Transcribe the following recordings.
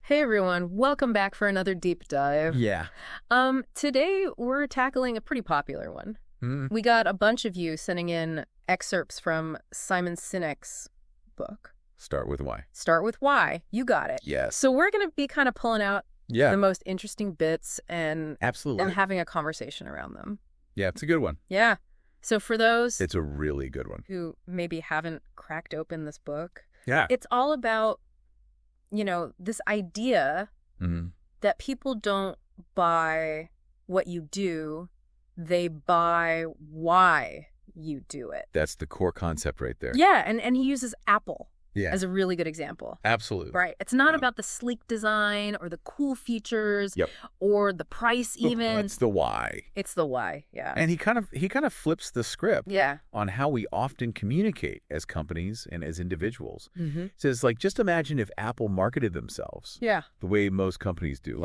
Hey everyone, welcome back for another deep dive. Yeah. Today we're tackling a pretty popular one. We got a bunch of you sending in excerpts from Simon Sinek's book. Start with why. Start with why. You got it. Yes. So we're going to be kind of pulling out the most interesting bits and Absolutely. having a conversation around them. Yeah, it's a good one. Yeah. So for those It's a really good one. who maybe haven't cracked open this book, Yeah. it's all about, this idea that people don't buy what you do, they buy why you do it. That's the core concept right there. Yeah, and he uses Apple Yeah. as a really good example. Absolutely. Right. It's not about the sleek design or the cool features or the price even. It's the why. It's the why, yeah. And he kind of flips the script on how we often communicate as companies and as individuals. It says, just imagine if Apple marketed themselves the way most companies do.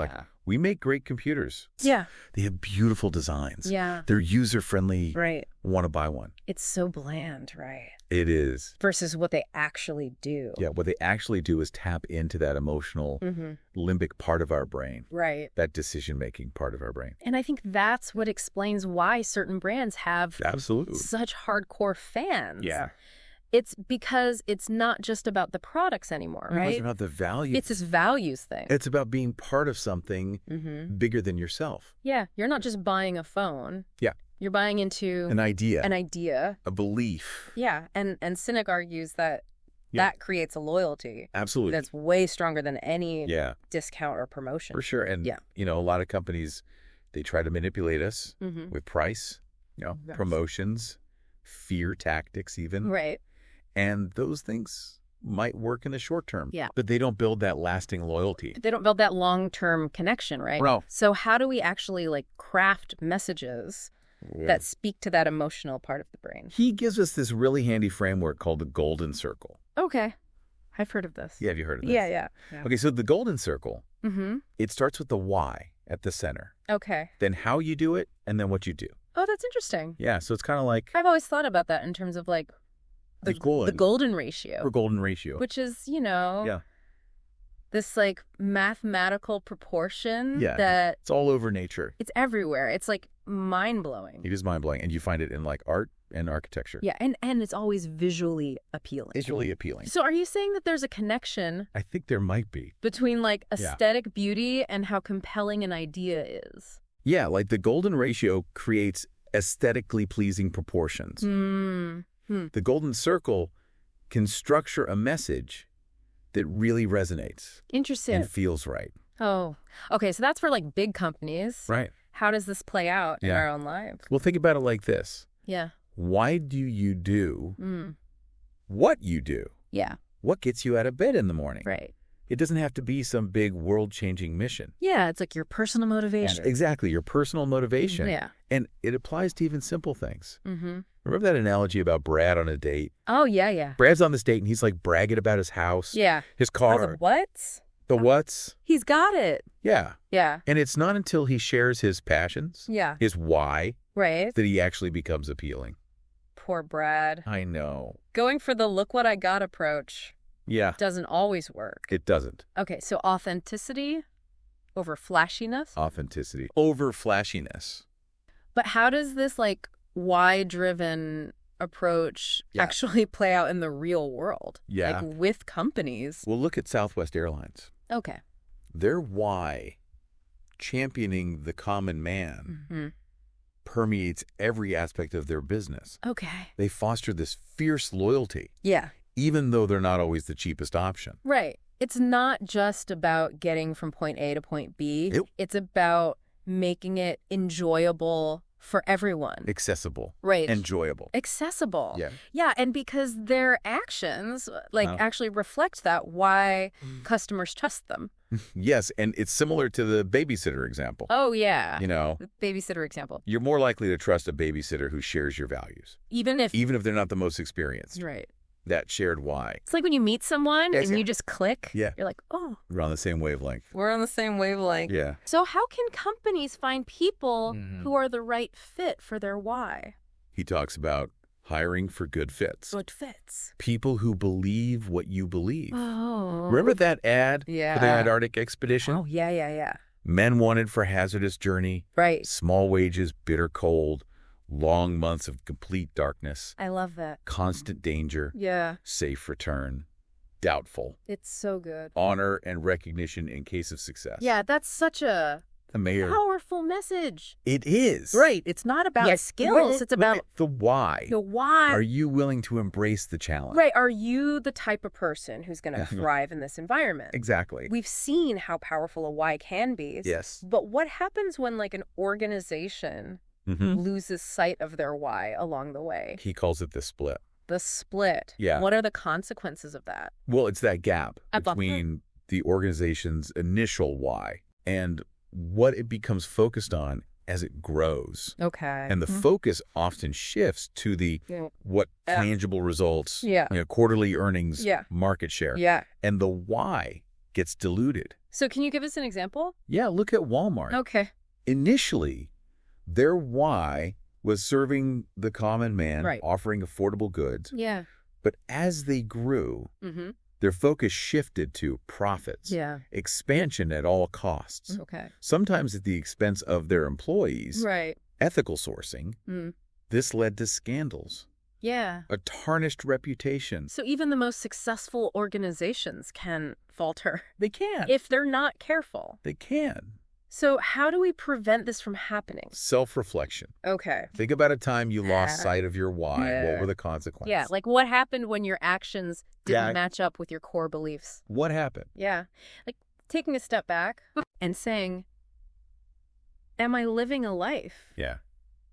We make great computers. Yeah. They have beautiful designs. Yeah. They're user-friendly. Right. Want to buy one. It's so bland, right? It is. Versus what they actually do. Yeah, what they actually do is tap into that emotional limbic part of our brain. Right. That decision-making part of our brain. And I think that's what explains why certain brands have such hardcore fans. Yeah. It's because it's not just about the products anymore, right? It's about the values. It's this values thing. It's about being part of something bigger than yourself. Yeah. You're not just buying a phone. Yeah. You're buying into an idea. A belief. Yeah. And Sinek argues that that creates a loyalty. Absolutely. That's way stronger than any discount or promotion. For sure. And, a lot of companies, they try to manipulate us with price, promotions, fear tactics even. Right. And those things might work in the short term. Yeah. But they don't build that lasting loyalty. They don't build that long-term connection, right? No. So how do we actually craft messages that speak to that emotional part of the brain? He gives us this really handy framework called the golden circle. Okay. I've heard of this. Yeah, have you heard of this? Yeah. Okay, so the golden circle, it starts with the why at the center. Okay. Then how you do it, and then what you do. Oh, that's interesting. Yeah, so it's kind of like... I've always thought about that in terms of the golden ratio. Or golden ratio. Which is, this mathematical proportion that... It's all over nature. It's everywhere. It's mind-blowing. It is mind-blowing. And you find it in art and architecture. Yeah, and it's always visually appealing. Visually appealing. So are you saying that there's a connection... I think there might be. ...between aesthetic beauty and how compelling an idea is? Yeah, the golden ratio creates aesthetically pleasing proportions. The golden circle can structure a message that really resonates. Interesting. And feels right. Oh, okay. So that's for big companies. Right. How does this play out in our own lives? Well, think about it like this. Yeah. Why do you do what you do? Yeah. What gets you out of bed in the morning? Right. It doesn't have to be some big world-changing mission. Yeah, it's your personal motivation. Exactly, your personal motivation. Yeah. And it applies to even simple things. Remember that analogy about Brad on a date? Oh, yeah. Brad's on this date, and he's bragging about his house. Yeah. His car. The what? The what's? He's got it. Yeah. Yeah. And it's not until he shares his passions, his why, right, that he actually becomes appealing. Poor Brad. I know. Going for the look what I got approach. Yeah. Doesn't always work. It doesn't. Okay, so authenticity over flashiness? Authenticity over flashiness. But how does this why-driven approach actually play out in the real world? Yeah. With companies? Well, look at Southwest Airlines. Okay. Their why, championing the common man, permeates every aspect of their business. Okay. They foster this fierce loyalty. Yeah. Even though they're not always the cheapest option. Right. It's not just about getting from point A to point B. It's about making it enjoyable for everyone. Accessible. Right. Enjoyable. Accessible. Yeah. Yeah, and because their actions actually reflect that, why customers trust them. Yes, and it's similar to the babysitter example. Oh, yeah. The babysitter example. You're more likely to trust a babysitter who shares your values. Even if they're not the most experienced. Right. That shared why. It's like when you meet someone and you just click. Yeah. You're like, oh. We're on the same wavelength. We're on the same wavelength. Yeah. So how can companies find people who are the right fit for their why? He talks about Hiring for good fits. Good fits. People who believe what you believe. Oh. Remember that ad for the Antarctic expedition? Oh, yeah. Men wanted for hazardous journey. Right. Small wages, bitter cold, long months of complete darkness. I love that. Constant danger. Yeah. Safe return. Doubtful. It's so good. Honor and recognition in case of success. Yeah, that's such a powerful message. It is. Right. It's not about skills. It's about the why. The why. Are you willing to embrace the challenge? Right. Are you the type of person who's going to thrive in this environment? Exactly. We've seen how powerful a why can be. Yes. But what happens when like an organization loses sight of their why along the way? He calls it the split. The split. Yeah. What are the consequences of that? Well, it's that gap between the organization's initial why and what it becomes focused on as it grows. Okay. And the focus often shifts to the what tangible results, quarterly earnings, market share. Yeah. And the why gets diluted. So can you give us an example? Yeah, look at Walmart. Okay. Initially, their why was serving the common man, offering affordable goods. Yeah. But as they grew, their focus shifted to profits, expansion at all costs, sometimes at the expense of their employees, ethical sourcing. This led to scandals, a tarnished reputation. So even the most successful organizations can falter. They can. If they're not careful. They can. So how do we prevent this from happening? Self-reflection. Okay. Think about a time you lost sight of your why. What were the consequences? Yeah, like what happened when your actions didn't match up with your core beliefs? What happened? Yeah. Like taking a step back and saying, am I living a life? Yeah.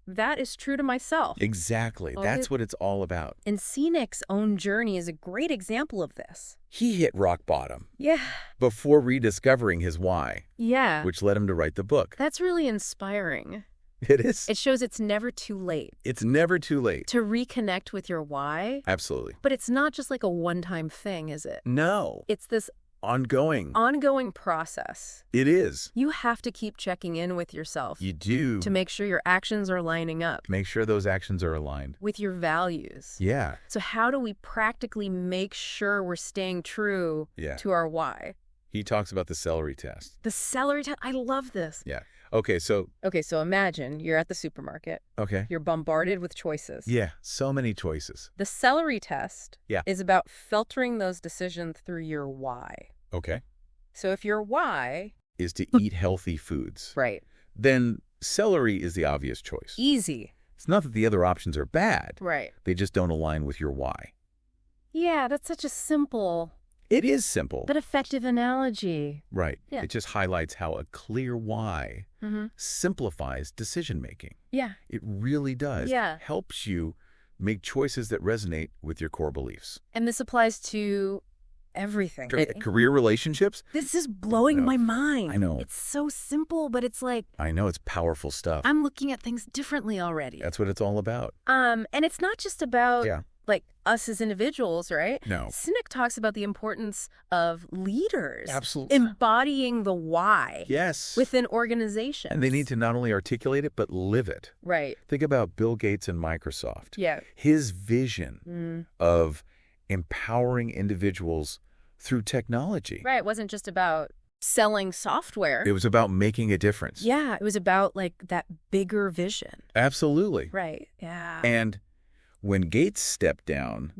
That is true to myself. Exactly. That's what it's all about. And Sinek's own journey is a great example of this. He hit rock bottom. Yeah. Before rediscovering his why. Yeah. Which led him to write the book. That's really inspiring. It is. It shows it's never too late. It's never too late. To reconnect with your why. Absolutely. But it's not just like a one-time thing, is it? No. It's this ongoing process. It is. You have to keep checking in with yourself. You do. To make sure your actions are lining up. Make sure those actions are aligned. With your values. Yeah. So how do we practically make sure we're staying true to our why? He talks about the celery test. The celery test? I love this. Yeah. Okay, so imagine you're at the supermarket. Okay. You're bombarded with choices. Yeah, so many choices. The celery test is about filtering those decisions through your why. Okay. So if your why is to eat healthy foods, right, then celery is the obvious choice. Easy. It's not that the other options are bad. Right. They just don't align with your why. Yeah, that's such a simple... It is simple. But effective analogy. Right. Yeah. It just highlights how a clear why simplifies decision-making. Yeah. It really does. Yeah. Helps you make choices that resonate with your core beliefs. And this applies to everything. Career relationships? This is blowing my mind. I know. It's so simple, but it's like... I know. It's powerful stuff. I'm looking at things differently already. That's what it's all about. And it's not just about... like us as individuals, right? No. Sinek talks about the importance of leaders. Absolutely. Embodying the why. Yes. Within organizations. And they need to not only articulate it, but live it. Right. Think about Bill Gates and Microsoft. Yeah. His vision of empowering individuals through technology. Right. It wasn't just about selling software. It was about making a difference. Yeah. It was about like that bigger vision. Absolutely. Right. Yeah. And when Gates stepped down,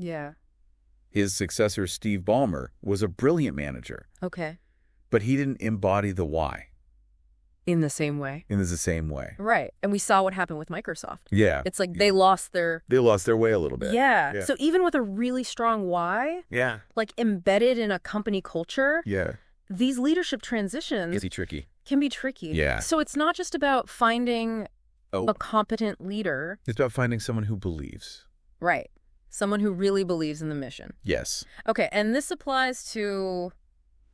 his successor, Steve Ballmer, was a brilliant manager. Okay. But he didn't embody the why. In the same way. In the same way. Right. And we saw what happened with Microsoft. Yeah. It's like they lost their... They lost their way a little bit. Yeah. So even with a really strong why, like embedded in a company culture, these leadership transitions... Can be tricky. Yeah. So it's not just about finding a competent leader. It's about finding someone who believes. Right. Someone who really believes in the mission. Yes. Okay, and this applies to...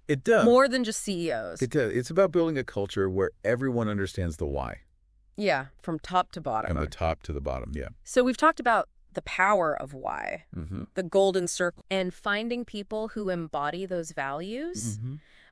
It does. More than just CEOs. It does. It's about building a culture where everyone understands the why. Yeah, from top to bottom. From the top to the bottom, yeah. So we've talked about the power of why, the golden circle, and finding people who embody those values.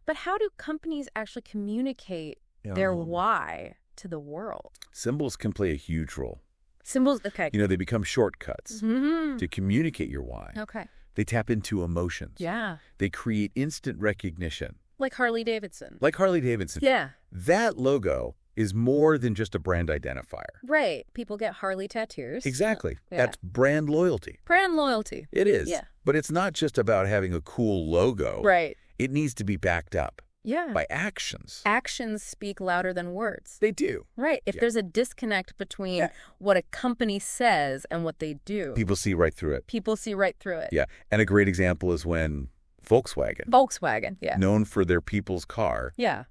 But how do companies actually communicate their why to the world? Symbols can play a huge role. Symbols, okay. They become shortcuts to communicate your why. Okay. They tap into emotions. Yeah. They create instant recognition. Like Harley Davidson. Like Harley Davidson. Yeah. That logo is more than just a brand identifier. Right. People get Harley tattoos. Exactly. Yeah. That's brand loyalty. Brand loyalty. It is. Yeah. But it's not just about having a cool logo. Right. It needs to be backed up. Yeah. By actions. Actions speak louder than words. They do. Right. If there's a disconnect between what a company says and what they do. People see right through it. People see right through it. Yeah. And a great example is when Volkswagen, yeah. known for their people's car. Yeah.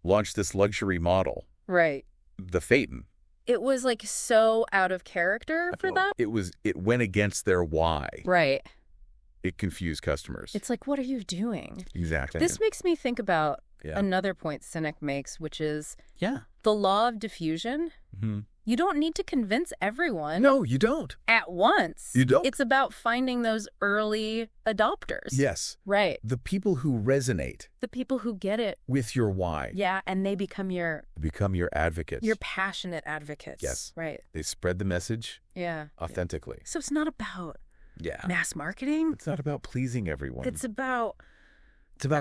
Launched this luxury model. Right. The Phaeton. It was like so out of character for them. It went against their why. Right. It confused customers. It's like, what are you doing? Exactly. This makes me think about another point Sinek makes, which is the law of diffusion. Mm-hmm. You don't need to convince everyone. No, you don't. At once. You don't. It's about finding those early adopters. Yes. Right. The people who resonate. The people who get it. With your why. Yeah, and they become your advocates. Your passionate advocates. Yes. Right. They spread the message. Yeah. Authentically. So it's not about mass marketing. It's not about pleasing everyone. It's about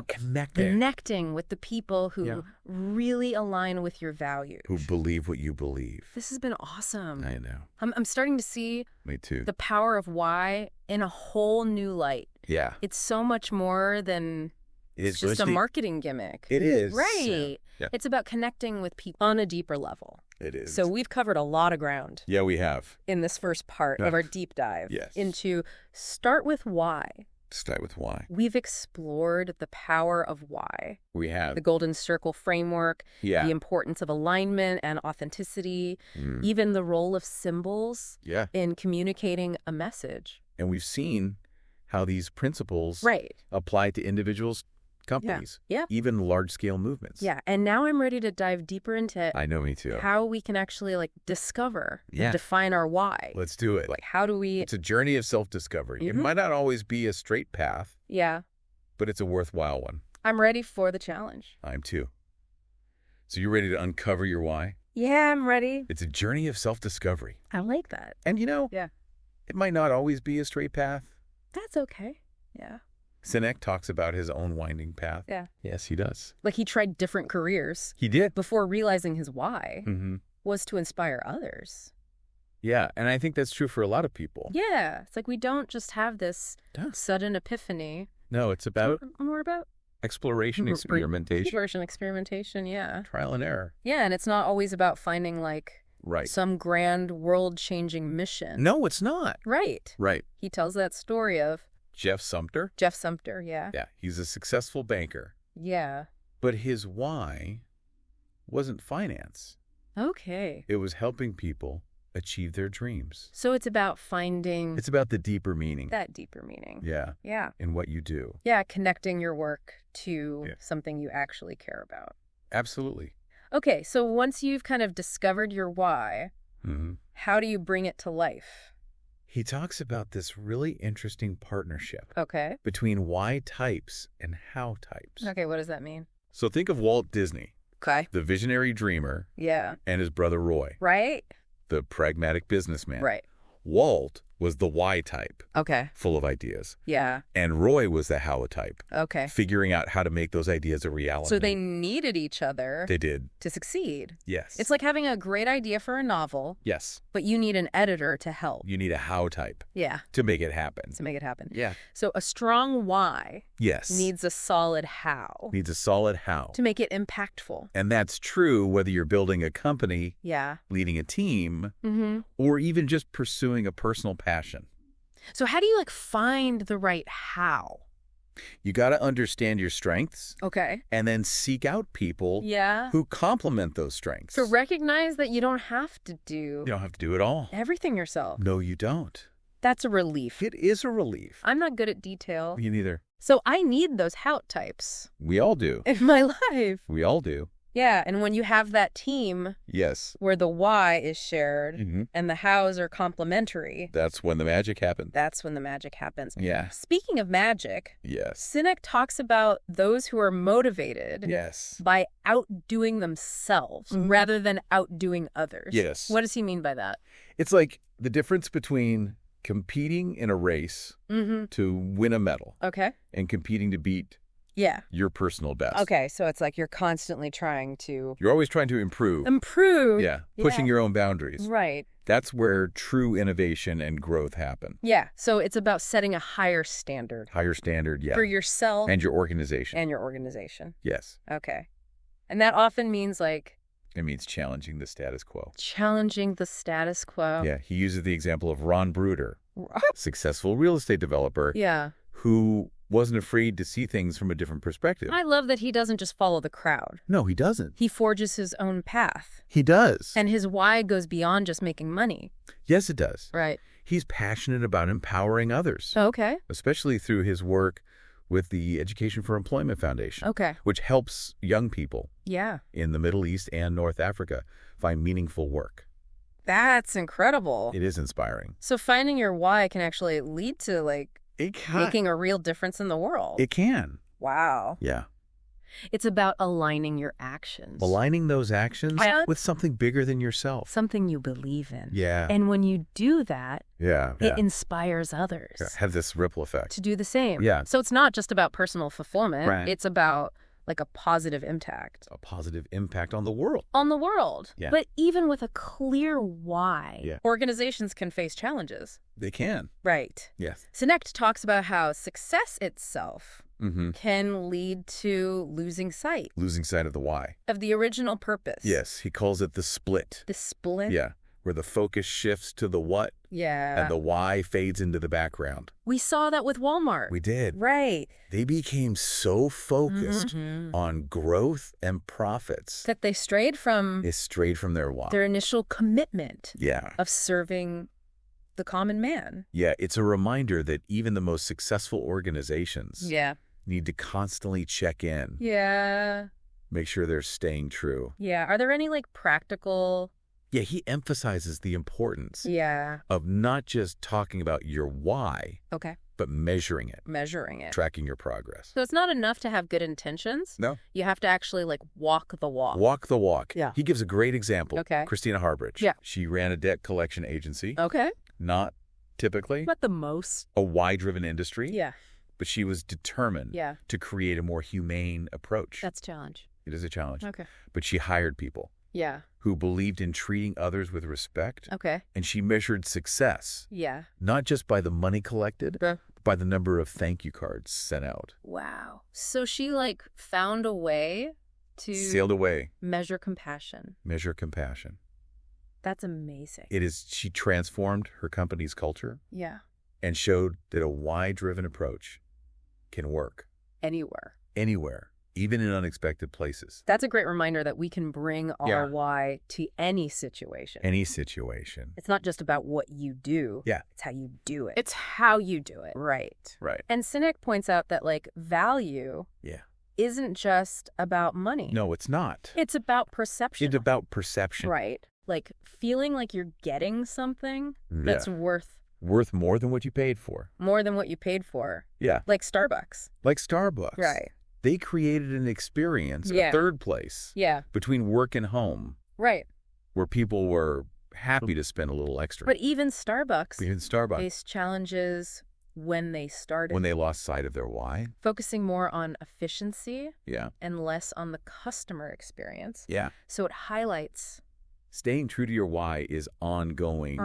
connecting with the people who really align with your values. Who believe what you believe. This has been awesome. I know. I'm starting to see Me too. the power of why in a whole new light. Yeah. It's so much more than it's just a marketing gimmick. It is. Right. Yeah. It's about connecting with people on a deeper level. It is. So we've covered a lot of ground. Yeah, we have. In this first part of our deep dive into start with why. Start with why. We've explored the power of why. We have. The golden circle framework, the importance of alignment and authenticity, even the role of symbols in communicating a message. And we've seen how these principles apply to individuals, companies, even large-scale movements. Yeah, and now I'm ready to dive deeper into I know, me too. How we can actually discover, define our why. Let's do it. How do we... It's a journey of self-discovery. It might not always be a straight path. Yeah. But it's a worthwhile one. I'm ready for the challenge. I'm too. So you're ready to uncover your why? Yeah, I'm ready. It's a journey of self-discovery. I like that. And it might not always be a straight path. That's okay. Yeah. Sinek talks about his own winding path. Yeah. Yes, he does. He tried different careers. He did. Before realizing his why was to inspire others. Yeah, and I think that's true for a lot of people. Yeah. It's we don't just have this sudden epiphany. No, it's about... More about... Exploration, experimentation, yeah. Trial and error. Yeah, and it's not always about finding, some grand world-changing mission. No, it's not. Right. Right. He tells that story of... Jeff Sumter, yeah. Yeah, he's a successful banker. Yeah. But his why wasn't finance. Okay. It was helping people achieve their dreams. So it's about finding... It's about the deeper meaning. That deeper meaning. Yeah. Yeah. In what you do. Yeah, connecting your work to something you actually care about. Absolutely. Okay, so once you've kind of discovered your why, how do you bring it to life? He talks about this really interesting partnership between why types and how types. Okay, what does that mean? So think of Walt Disney. Okay. The visionary dreamer. Yeah. And his brother Roy. Right. The pragmatic businessman. Right. Walt was the why type. Okay. Full of ideas. Yeah. And Roy was the how type. Okay. Figuring out how to make those ideas a reality. So they needed each other. They did. To succeed. Yes. It's like having a great idea for a novel. Yes. But you need an editor to help. You need a how type. Yeah. To make it happen. Yeah. So a strong why. Yes. Needs a solid how. To make it impactful. And that's true whether you're building a company. Yeah. Leading a team. Or even just pursuing a personal passion. So how do you find the right how? You got to understand your strengths. Okay. And then seek out people who complement those strengths. So recognize that you don't have to do... You don't have to do it all. Everything yourself. No, you don't. That's a relief. It is a relief. I'm not good at detail. Me neither. So I need those how types. We all do. In my life. We all do. Yeah, and when you have that team where the why is shared and the hows are complementary. That's when the magic happens. Yeah. Speaking of magic, Sinek talks about those who are motivated by outdoing themselves rather than outdoing others. Yes. What does he mean by that? It's like the difference between competing in a race to win a medal. Okay. And competing to beat your personal best. Okay, so it's like you're constantly trying to... You're always trying to improve. Yeah. Pushing your own boundaries. Right. That's where true innovation and growth happen. Yeah, so it's about setting a higher standard. Higher standard, yeah. For yourself. And your organization. Yes. Okay. And that often means like... It means challenging the status quo. Challenging the status quo. Yeah, he uses the example of Ron Bruder, successful real estate developer. Yeah. Who wasn't afraid to see things from a different perspective. I love that he doesn't just follow the crowd. No, he doesn't. He forges his own path. He does. And his why goes beyond just making money. Yes, it does. Right. He's passionate about empowering others. Okay. Especially through his work with the Education for Employment Foundation. Okay. Which helps young people in the Middle East and North Africa find meaningful work. That's incredible. It is inspiring. So finding your why can actually lead to making a real difference in the world. It can. Wow. Yeah. It's about aligning your actions. Aligning those actions with something bigger than yourself. Something you believe in. Yeah. And when you do that, it inspires others. Yeah. Have this ripple effect. To do the same. Yeah. So it's not just about personal fulfillment. Right. It's about a positive impact. A positive impact on the world. On the world. Yeah. But even with a clear why, organizations can face challenges. They can. Right. Yes. Sinek talks about how success itself can lead to losing sight. Losing sight of the why. Of the original purpose. Yes. He calls it the split. The split? Yeah. Where the focus shifts to the what. Yeah. And the why fades into the background. We saw that with Walmart. We did. Right. They became so focused on growth and profits. That they strayed from... They strayed from their why. Their initial commitment. Yeah. Of serving the common man. Yeah. It's a reminder that even the most successful organizations need to constantly check in. Yeah. Make sure they're staying true. Yeah. Are there any practical... Yeah, he emphasizes the importance of not just talking about your why, but measuring it. Measuring it. Tracking your progress. So it's not enough to have good intentions. No. You have to actually walk the walk. Walk the walk. Yeah. He gives a great example. Okay. Christina Harbridge. Yeah. She ran a debt collection agency. Okay. Not typically. Not the most. A why-driven industry. Yeah. But she was determined to create a more humane approach. That's a challenge. It is a challenge. Okay. But she hired people. Yeah. Who believed in treating others with respect. Okay. And she measured success. Yeah. Not just by the money collected, but by the number of thank you cards sent out. Wow. So she found a way to... Sailed away. Measure compassion. Measure compassion. That's amazing. It is. She transformed her company's culture. Yeah. And showed that a why-driven approach can work. Anywhere. Anywhere. Even in unexpected places. That's a great reminder that we can bring our why to any situation. Any situation. It's not just about what you do. Yeah. It's how you do it. It's how you do it. Right. Right. And Sinek points out that value isn't just about money. No, it's not. It's about perception. It's about perception. Right. Feeling like you're getting something that's worth more than what you paid for. More than what you paid for. Yeah. Like Starbucks. Like Starbucks. Right. They created an experience, a third place, between work and home. Right. Where people were happy to spend a little extra. But even Starbucks faced challenges when they started. When they lost sight of their why. Focusing more on efficiency. Yeah. And less on the customer experience. Yeah. So it highlights... Staying true to your why is ongoing.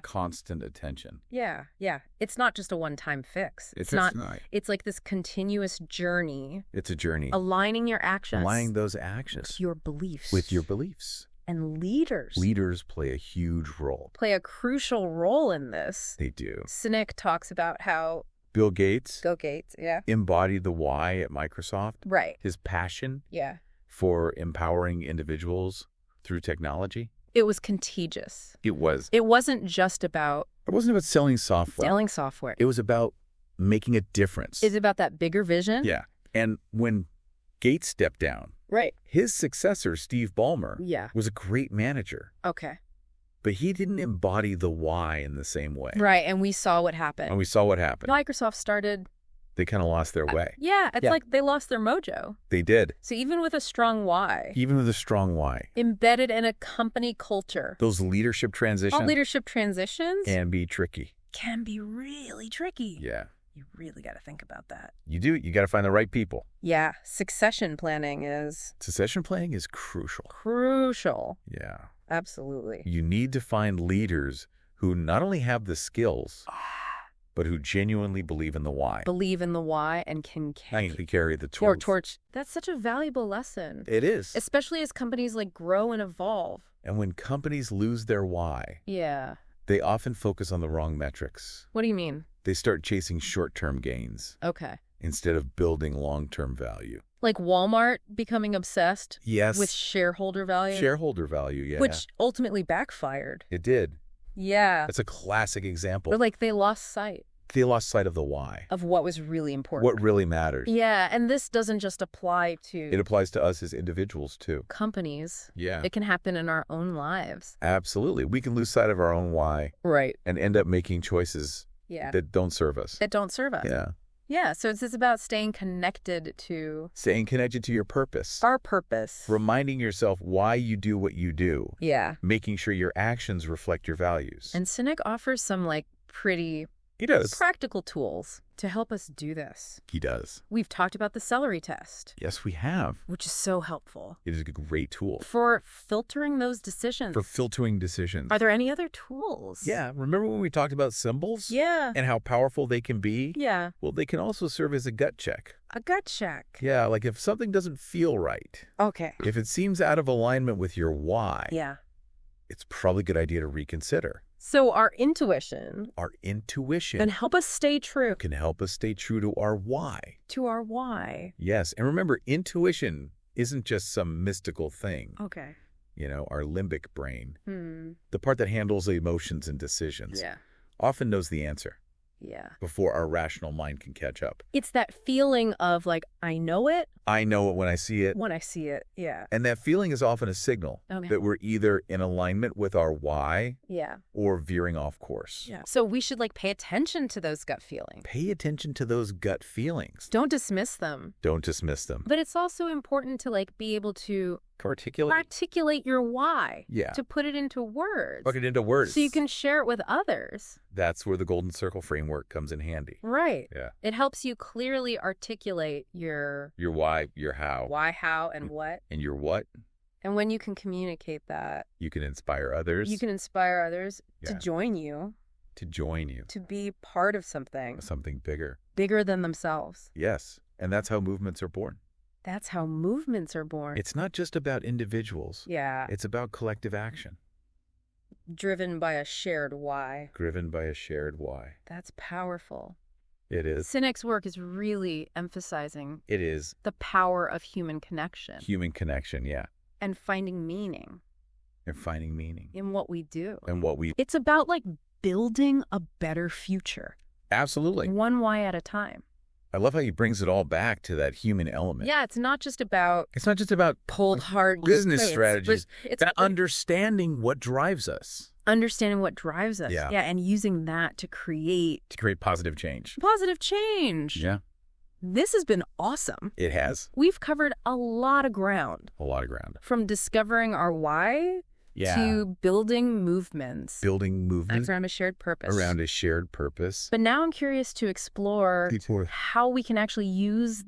Constant attention. Yeah, yeah. It's not just a one-time fix. It's not. It's this continuous journey. It's a journey. Aligning your actions. Aligning those actions. With your beliefs. With your beliefs. And leaders. Leaders play a huge role. Play a crucial role in this. They do. Sinek talks about how... Bill Gates. Yeah. Embodied the why at Microsoft. Right. His passion. Yeah. For empowering individuals through technology. It was contagious. It was. It wasn't just about... It wasn't about selling software. It was about making a difference. It's about that bigger vision. Yeah. And when Gates stepped down, his successor, Steve Ballmer, was a great manager. Okay. But he didn't embody the why in the same way. Right. And we saw what happened. Microsoft started They kind of lost their way. Yeah, it's like they lost their mojo. They did. So even with a strong why. Even with a strong why. Embedded in a company culture. Those leadership transitions. All leadership transitions. Can be tricky. Can be really tricky. Yeah. You really got to think about that. You do. You got to find the right people. Yeah. Succession planning is... Succession planning is crucial. Crucial. Yeah. Absolutely. You need to find leaders who not only have the skills, but who genuinely believe in the why. Believe in the why and can carry the torch. That's such a valuable lesson. It is. Especially as companies like grow and evolve. And when companies lose their why, they often focus on the wrong metrics. What do you mean? They start chasing short-term gains. Okay. Instead of building long-term value. Like Walmart becoming obsessed yes. with shareholder value? Shareholder value, yeah. Which ultimately backfired. It did. Yeah. That's a classic example. Or like they lost sight. They lost sight of the why. Of what was really important. What really matters. Yeah, and this doesn't just apply to... It applies to us as individuals, too. Companies. Yeah. It can happen in our own lives. Absolutely. We can lose sight of our own why. Right. And end up making choices that don't serve us. That don't serve us. Yeah. Yeah, so it's just about staying connected to... Staying connected to your purpose. Our purpose. Reminding yourself why you do what you do. Yeah. Making sure your actions reflect your values. And Sinek offers some, like, pretty... He does. Practical tools to help us do this. He does. We've talked about the celery test. Yes, we have. Which is so helpful. It is a great tool. For filtering those decisions. For filtering decisions. Are there any other tools? Yeah. Remember when we talked about symbols? Yeah. And how powerful they can be? Yeah. Well, they can also serve as a gut check. A gut check. Yeah, like if something doesn't feel right. Okay. If it seems out of alignment with your why. Yeah. It's probably a good idea to reconsider. So our intuition can help us stay true. Can help us stay true to our why. To our why. Yes. And remember, intuition isn't just some mystical thing. Okay. You know, our limbic brain, the part that handles emotions and decisions, often knows the answer. Yeah. Before our rational mind can catch up. It's that feeling of like, I know it. I know it when I see it. When I see it, yeah. And that feeling is often a signal that we're either in alignment with our why or veering off course. Yeah. So we should like pay attention to those gut feelings. Pay attention to those gut feelings. Don't dismiss them. Don't dismiss them. But it's also important to like be able to articulate your why. Yeah. To put it into words. Put it into words. So you can share it with others. That's where the golden circle framework comes in handy. Right. Yeah. It helps you clearly articulate your why, your how. Why, how, and what. And your what. And when you can communicate that, you can inspire others. You can inspire others to join you. To join you. To be part of something. Something bigger. Bigger than themselves. Yes. And that's how movements are born. That's how movements are born. It's not just about individuals. Yeah. It's about collective action. Driven by a shared why. Driven by a shared why. That's powerful. It is. Sinek's work is really emphasizing the power of human connection. Human connection, yeah. And finding meaning. In what we do. It's about like building a better future. Absolutely. One why at a time. I love how he brings it all back to that human element. Yeah, it's not just about cold hard business strategies. It's understanding what drives us. Understanding what drives us. Yeah, and using that to create positive change. Yeah. This has been awesome. It has. We've covered a lot of ground. From discovering our why to building movements. Around a shared purpose. But now I'm curious to explore how we can actually use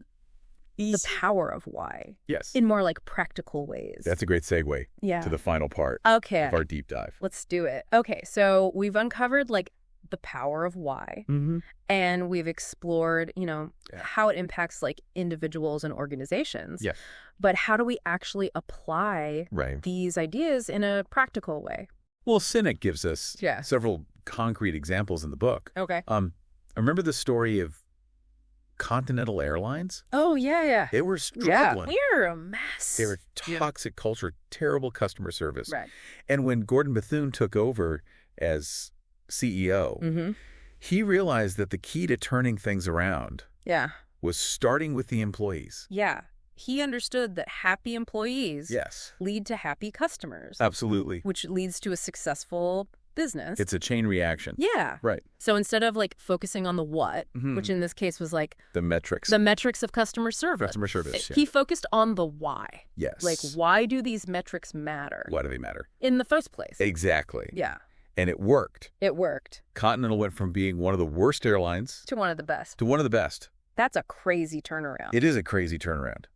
the power of why. Yes. In more like practical ways. That's a great segue to the final part of our deep dive. Let's do it. Okay, so we've uncovered like the power of why. And we've explored, how it impacts like individuals and organizations. Yeah. But how do we actually apply these ideas in a practical way? Well, Sinek gives us several concrete examples in the book. Okay. I remember the story of Continental Airlines. Oh, yeah. They were struggling. Yeah, we were a mess. They were toxic culture, terrible customer service. Right. And when Gordon Bethune took over as CEO, he realized that the key to turning things around was starting with the employees. Yeah. He understood that happy employees yes. lead to happy customers. Absolutely. Which leads to a successful business. It's a chain reaction. Yeah. Right. So instead of like focusing on the what, which in this case was like the metrics of customer service. He focused on the why. Yes. Like, why do these metrics matter? Why do they matter? In the first place. Exactly. Yeah. And it worked. It worked. Continental went from being one of the worst airlines to one of the best. To one of the best. That's a crazy turnaround. It is a crazy turnaround.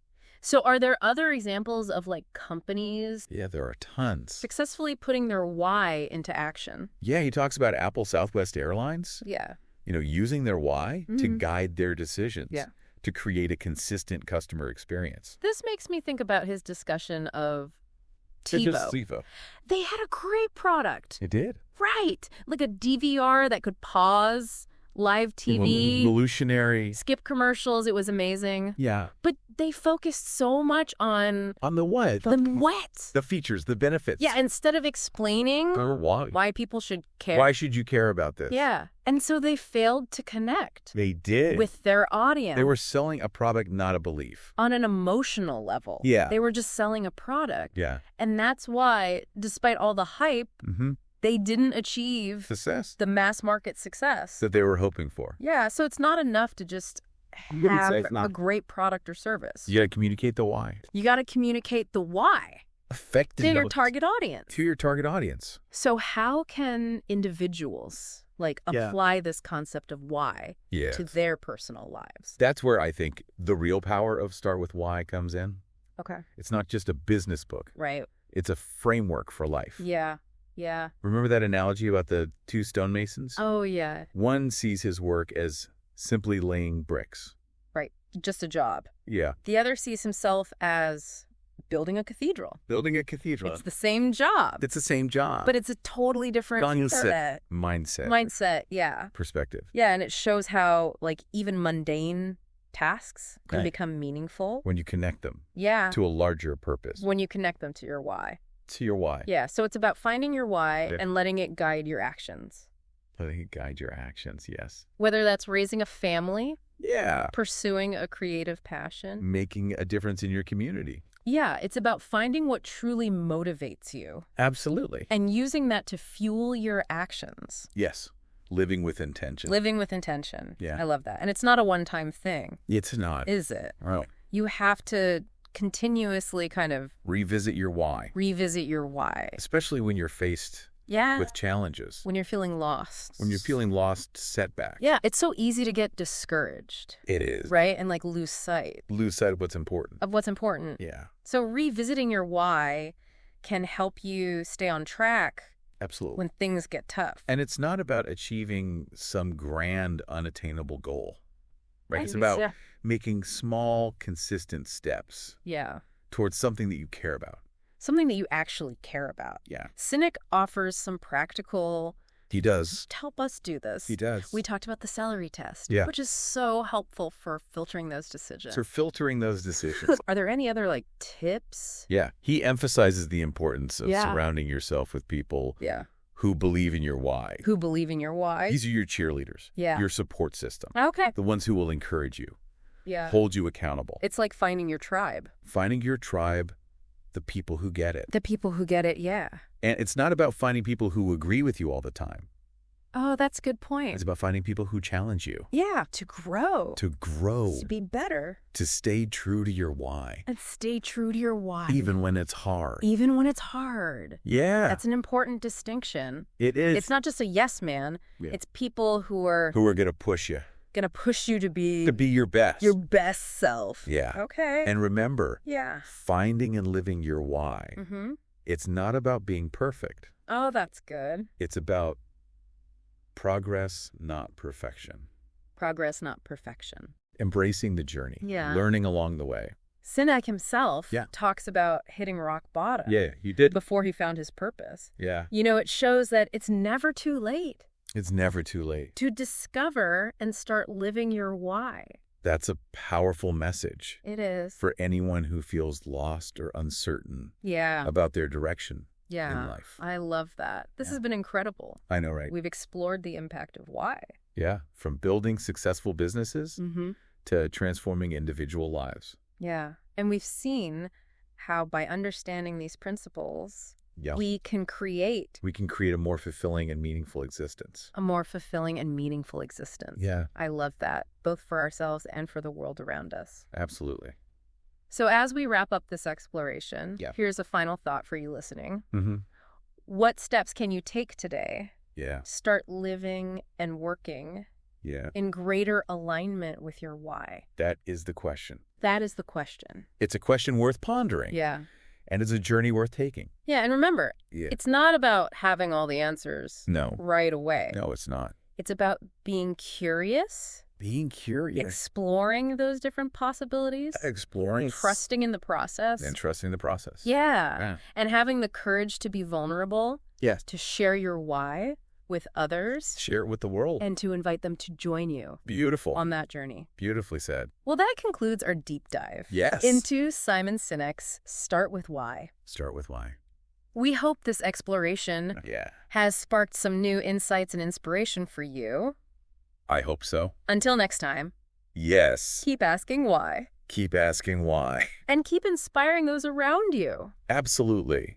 So are there other examples of like companies? Yeah, there are tons. Successfully putting their why into action? Yeah, he talks about Apple Southwest Airlines. Yeah. Using their why to guide their decisions. Yeah. To create a consistent customer experience. This makes me think about his discussion of TiVo. They had a great product. It did. Right. Like a DVR that could pause live TV. Revolutionary. Skip commercials. It was amazing. Yeah. But they focused so much on the what? The what? The features, the benefits. Yeah, instead of explaining why people should care. Why should you care about this? Yeah. And so they failed to connect. They did. With their audience. They were selling a product, not a belief. On an emotional level. Yeah. They were just selling a product. Yeah. And that's why, despite all the hype, they didn't achieve success, the mass market success that they were hoping for. Yeah, so it's not enough to just have a great product or service. You got to communicate the why. You got to communicate the why effectively to your target audience. To your target audience. So how can individuals apply this concept of why to their personal lives? That's where I think the real power of Start With Why comes in. Okay. It's not just a business book. Right. It's a framework for life. Yeah. Yeah. Remember that analogy about the two stonemasons? Oh, yeah. One sees his work as simply laying bricks. Right. Just a job. Yeah. The other sees himself as building a cathedral. Building a cathedral. It's the same job. It's the same job. But it's a totally different mindset. Yeah. Perspective. Yeah, and it shows how even mundane tasks can become meaningful. When you connect them. Yeah. To a larger purpose. When you connect them to your why. To your why. Yeah, so it's about finding your why and letting it guide your actions. Letting it guide your actions, yes. Whether that's raising a family. Yeah. Pursuing a creative passion. Making a difference in your community. Yeah, it's about finding what truly motivates you. Absolutely. And using that to fuel your actions. Yes. Living with intention. Living with intention. Yeah. I love that. And it's not a one-time thing. It's not. Is it? Right. You have to continuously kind of revisit your why. Especially when you're faced with challenges. When you're feeling lost. When you're feeling lost, setback. Yeah, it's so easy to get discouraged. It is. Right? And lose sight. Lose sight of what's important. Yeah. So revisiting your why can help you stay on track. Absolutely. When things get tough. And it's not about achieving some grand, unattainable goal. Right? It's about making small, consistent steps. Yeah. Towards something that you care about. Something that you actually care about. Yeah. Sinek offers some practical... He does. Help us do this. He does. We talked about the salary test. Yeah. Which is so helpful for filtering those decisions. Are there any other tips? Yeah. He emphasizes the importance of surrounding yourself with people who believe in your why. These are your cheerleaders. Yeah. Your support system. Okay. The ones who will encourage you. Yeah. Hold you accountable. It's like finding your tribe. Finding your tribe, the people who get it. Yeah. And it's not about finding people who agree with you all the time. Oh, that's a good point. It's about finding people who challenge you. Yeah, to grow. To be better. To stay true to your why. Even when it's hard. Yeah. That's an important distinction. It is. It's not just a yes man. Yeah. It's people who are going to push you. Going to push you to be your best. Your best self. Yeah. Okay. And remember, finding and living your why. Mm-hmm. It's not about being perfect. Oh, that's good. It's about progress, not perfection. Embracing the journey. Yeah. Learning along the way. Sinek himself talks about hitting rock bottom. Yeah, he did. Before he found his purpose. Yeah. It shows that it's never too late. It's never too late. To discover and start living your why. That's a powerful message. It is. For anyone who feels lost or uncertain about their direction in life. I love that. This has been incredible. I know, right? We've explored the impact of why. Yeah. From building successful businesses to transforming individual lives. Yeah. And we've seen how by understanding these principles, we can create a more fulfilling and meaningful existence. A more fulfilling and meaningful existence. Yeah. I love that, both for ourselves and for the world around us. Absolutely. So as we wrap up this exploration, here's a final thought for you listening. What steps can you take today? Start living and working in greater alignment with your why. That is the question. That is the question. It's a question worth pondering. Yeah. And it's a journey worth taking. Yeah, and remember, it's not about having all the answers right away. No, it's not. It's about being curious. Exploring those different possibilities. Trusting in the process. And trusting the process. Yeah. And having the courage to be vulnerable. Yes. To share your why with others. Share it with the world. And to invite them to join you. Beautiful. On that journey. Beautifully said. Well, that concludes our deep dive. Yes. Into Simon Sinek's Start With Why. Start with why. We hope this exploration has sparked some new insights and inspiration for you. I hope so. Until next time. Yes. Keep asking why. Keep asking why. And keep inspiring those around you. Absolutely.